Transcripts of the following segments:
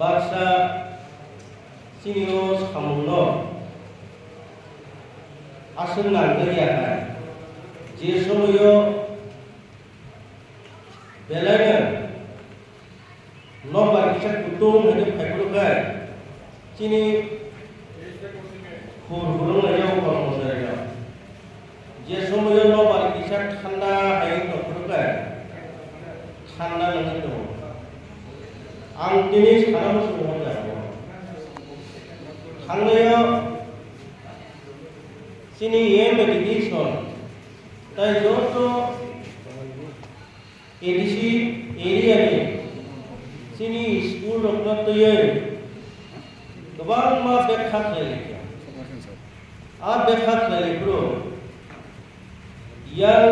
बाक्सा सिनियो सामुनो आसन नांगरियाहाय जे समयो बेलायनो न' बारगिसा कुटुम होनो फायखलुखाय चिनि हुरहुरंनायाव कर्मचारियाव जे समयो न' बारगिसा थान्दा हायै न'खरखाय थान्दा नङै दङ आं दिनै सानाबो सोंहरजागौ थांनायाव चिनि मेडिकेसन ताई जत एडिसि एरियानि चिनि स्कुल रत्नतयै गोबां मा बेखा खालायलिया आ बेखा खालायलिखौ yang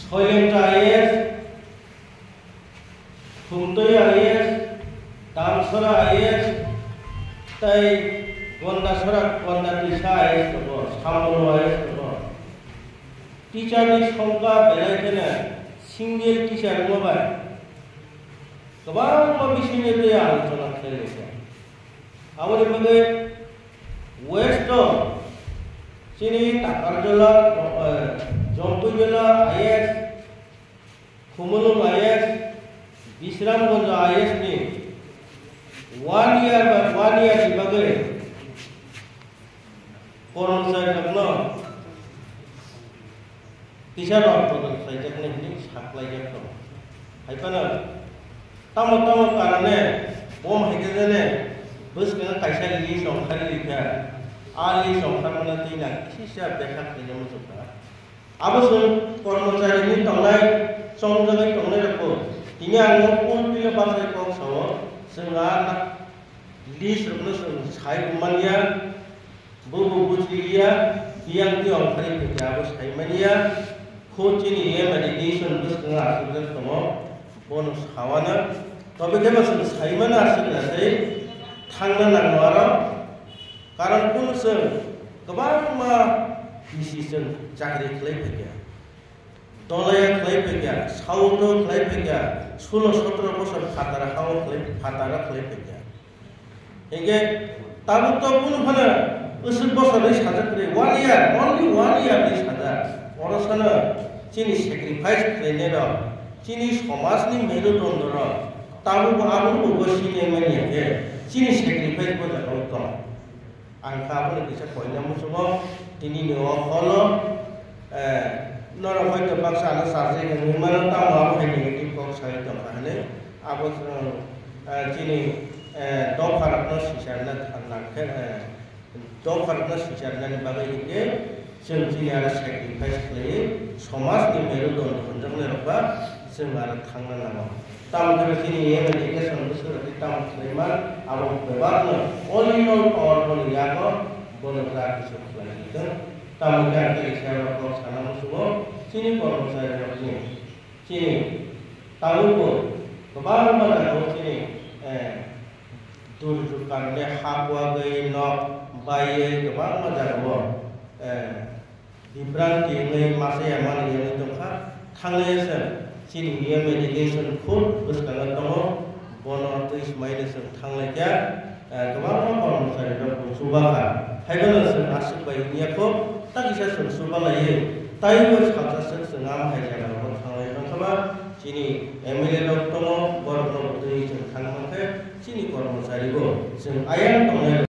Soylenta IAS, Humtoy IAS, Damsora IAS, Tai Gondasora Gondatisa IAS to go, Samuno IAS to go. Teacher is Honka Belatena, single teacher mobile. The one of missionary answer. Our West Sini Takarjola, Jompujola IAS, Kumulum IAS, Bisramgonja IAS ni 1 year dibagay. Koron sa kapno. Teacher ortodol sajak ni hindi saklay jakto. Hay pana. Tamo karane bom hekene bus kena kaisa li songkhari likha. Ali songkhamna tina sisa bekha khejam sukha abusun kormachari ni tonglai songjagai tonglai rako tinya ang pun pila basai kok sawo senga list rukno sai kumania bubu bujiya yang ti ongkhari khejam abus sai mania khochini ye medication bus kena asukar tomo bonus khawana tobe keba sai mana asukar sai thangna nangwara कारण कुन जों गोबां मा decision चाकरि खालायफैया दलाया खालायफैया साउनो खालायफैया 16-17 बोसोर फादारा खालायफैया एगे ताबो तो कुन फाना ओसोर बोसोरै साजाखै 1 year only 1 year नि साजा अरसानो चिनि सेक्रिफाइस खालायने र चिनि समाजनि मेरुदण्ड र ताबो आबो बसिने मानिया चिनि सेक्रिफाइस बोजाखौ दं angka pun bisa koinnya musuh ini nyawa kalau normal itu paksa anak sarjana yang mana tahu apa yang negatif kok saya tambahnya apa sini dokter sisarnya anak dokter sisarnya ni bagai ini sini ada sacrifice lagi somas di merudon konjungnya apa sembarang tangga nama tamu dari sini yang mereka sendiri di tamu Sleman abang beberapa only power pun diago boleh lagi sesuatu itu tamu dari saya kalau sana musuh sini kalau saya sini tahu pun beberapa mana sini tunjukkan deh hakwa gay nok bayi beberapa mana dibranti ini masih aman yang itu kan tanggalnya sini dia medication pun bersekarang tamu bono tuis medication tanggalnya kemarin orang saya dapat subaka hai kalau sen asik bayi ni aku tak bisa sen subaka ye tapi bos kata sen sengam hai jangan orang tanggalnya kan sama sini MLA tamu bono tuis tanggalnya sini orang saya itu sen ayam tamu